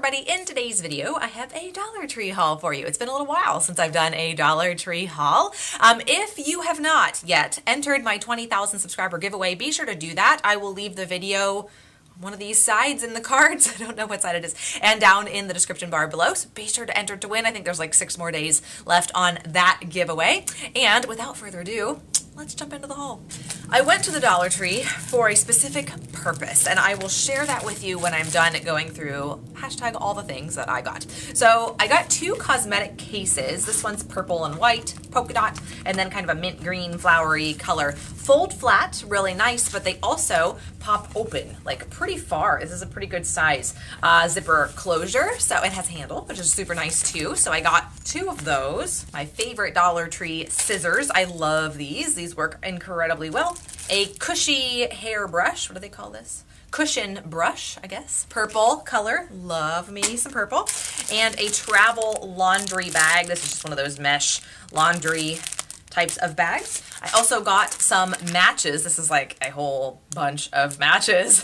everybody, in today's video I have a Dollar Tree haul for you. It's been a little while since I've done a Dollar Tree haul. If you have not yet entered my 20,000 subscriber giveaway, be sure to do that. I will leave the video on one of these sides in the cards. I don't know what side it is, and down in the description bar below, so be sure to enter to win. I think there's like 6 more days left on that giveaway. And without further ado, let's jump into the haul. I went to the Dollar Tree for a specific purpose, and I will share that with you when I'm done going through hashtag all the things that I got. So I got 2 cosmetic cases. This one's purple and white, polka dot, and then kind of a mint green flowery color. Fold flat, really nice, but they also pop open like pretty far. This is a pretty good size zipper closure. So it has a handle, which is super nice too. So I got 2 of those. My favorite Dollar Tree scissors. I love these. These work incredibly well. A cushy hair brush. What do they call this? Cushion brush, I guess. Purple color. Love me some purple. And a travel laundry bag. This is just one of those mesh laundry types of bags. I also got some matches. This is like a whole bunch of matches.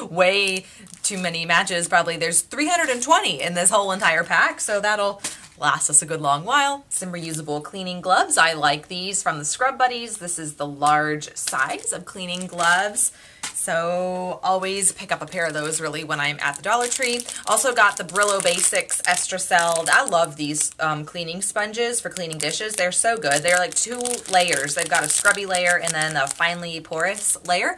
Way too many matches. Probably there's 320 in this whole entire pack, so that'll last us a good long while. Some reusable cleaning gloves. I like these from the Scrub Buddies. This is the large size of cleaning gloves. So always pick up a pair of those really when I'm at the Dollar Tree. Also got the Brillo Basics Estracelled. I love these cleaning sponges for cleaning dishes. They're so good. They're like 2 layers. They've got a scrubby layer and then a finely porous layer.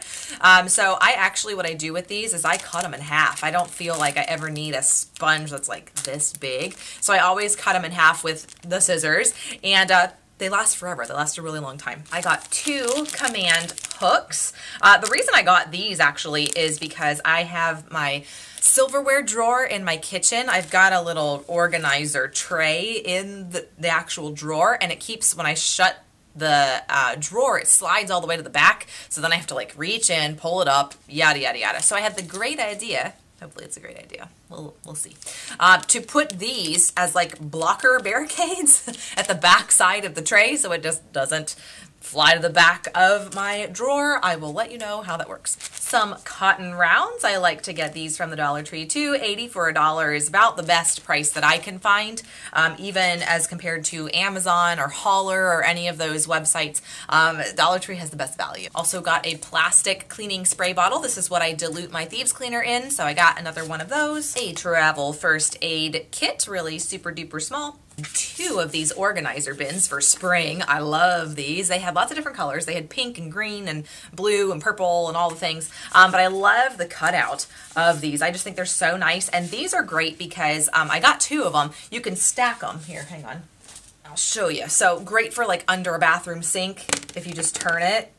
So I actually, what I do with these is I cut them in half. I don't feel like I ever need a sponge that's like this big. So I always cut them in half with the scissors, and they last forever. They last a really long time. I got 2 command hooks. The reason I got these actually is because I have my silverware drawer in my kitchen. I've got a little organizer tray in the actual drawer, and it keeps, when I shut the drawer, it slides all the way to the back, so then I have to like reach in, pull it up, yada yada yada. So I had the great idea, hopefully it's a great idea, we'll see, to put these as like blocker barricades at the back side of the tray so it just doesn't fly to the back of my drawer. I will let you know how that works. Some cotton rounds. I like to get these from the Dollar Tree too. $80 for $1 is about the best price that I can find, even as compared to Amazon or Holler or any of those websites. Dollar Tree has the best value. Also got a plastic cleaning spray bottle. This is what I dilute my thieves cleaner in, so I got another one of those. A travel first aid kit, really super duper small. 2 of these organizer bins for spring. I love these. They had lots of different colors. They had pink and green and blue and purple and all the things. But I love the cutout of these. I just think they're so nice. And these are great because I got 2 of them. You can stack them. Here, hang on. I'll show you. So great for like under a bathroom sink if you just turn it.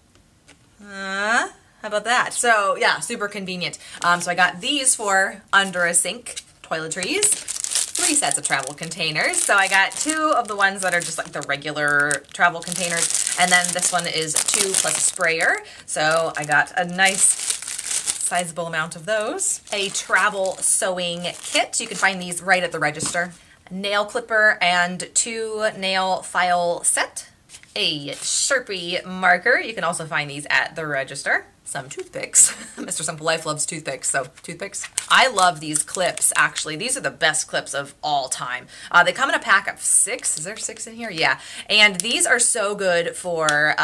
How about that? So yeah, super convenient. So I got these for under a sink toiletries. 3 sets of travel containers. So I got 2 of the ones that are just like the regular travel containers, and then this one is 2 plus a sprayer. So I got a nice sizable amount of those. A travel sewing kit. You can find these right at the register. A nail clipper and 2 nail file set. A Sharpie marker. You can also find these at the register. Some toothpicks. Mr. Simple Life loves toothpicks, so toothpicks. I love these clips, actually. These are the best clips of all time. They come in a pack of 6. Is there 6 in here? Yeah. And these are so good for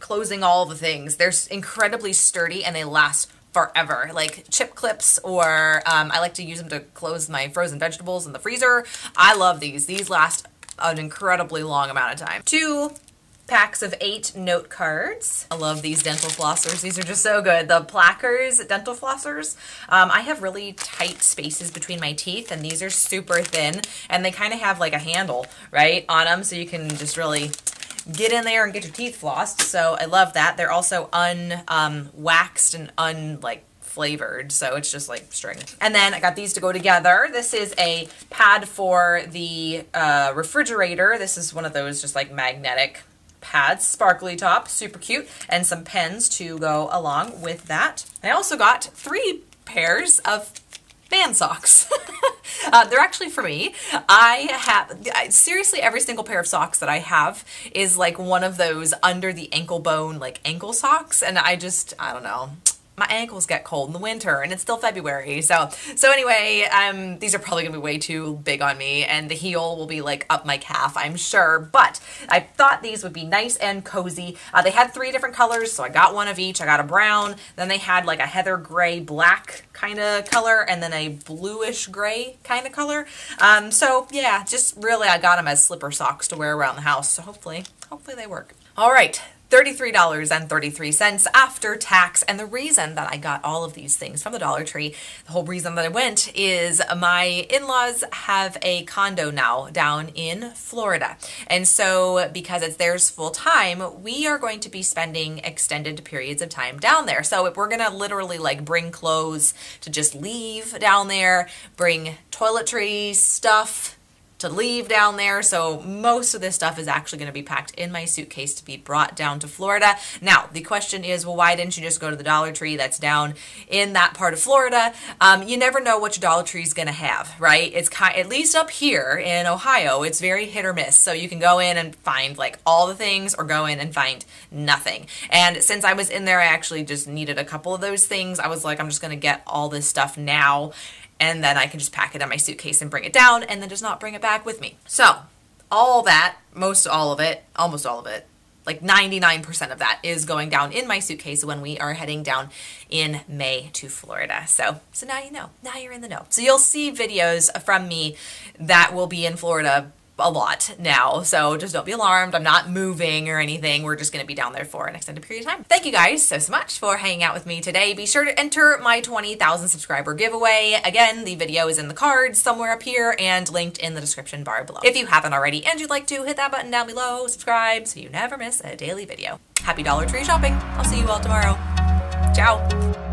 closing all the things. They're incredibly sturdy and they last forever. Like chip clips, or I like to use them to close my frozen vegetables in the freezer. I love these. These last an incredibly long amount of time. 2 packs of 8 note cards. I love these dental flossers. These are just so good. The Plackers dental flossers. I have really tight spaces between my teeth, and these are super thin, and they kind of have like a handle right on them, so you can just really get in there and get your teeth flossed. So I love that. They're also waxed and flavored, so it's just like string. And then I got these to go together. This is a pad for the refrigerator. This is one of those just like magnetic pads, sparkly top, super cute, and some pens to go along with that. I also got 3 pairs of band socks. They're actually for me. Seriously, every single pair of socks that I have is like one of those under the ankle bone, like ankle socks, and I don't know. my ankles get cold in the winter and it's still February. So anyway, these are probably gonna be way too big on me, and the heel will be like up my calf, I'm sure, but I thought these would be nice and cozy. They had 3 different colors, so I got one of each. I got a brown, then they had like a heather gray black kind of color, and then a bluish gray kind of color. So yeah, just really I got them as slipper socks to wear around the house, so hopefully they work. All right, $33.33 after tax. And the reason that I got all of these things from the Dollar Tree, the whole reason that I went, is my in-laws have a condo now down in Florida. And so because it's theirs full time, we are going to be spending extended periods of time down there. So we're gonna literally like bring clothes to just leave down there, bring toiletries, stuff to leave down there. So most of this stuff is actually going to be packed in my suitcase to be brought down to Florida. Now, the question is, well, why didn't you just go to the Dollar Tree that's down in that part of Florida? You never know what your Dollar Tree is going to have, right? It's at least up here in Ohio, it's very hit or miss. So you can go in and find like all the things, or go in and find nothing. And since I was in there, I actually just needed a couple of those things. I was like, I'm just going to get all this stuff now, and then I can just pack it in my suitcase and bring it down, and then just not bring it back with me. So all that, almost all of it, like 99% of that is going down in my suitcase when we are heading down in May to Florida. So now you know, now you're in the know. So you'll see videos from me that will be in Florida a lot now, so just don't be alarmed. I'm not moving or anything. We're just going to be down there for an extended period of time. Thank you guys so much for hanging out with me today. Be sure to enter my 20,000 subscriber giveaway. Again, the video is in the cards somewhere up here and linked in the description bar below. If you haven't already and you'd like to, hit that button down below, subscribe so you never miss a daily video. Happy Dollar Tree shopping. I'll see you all tomorrow. Ciao.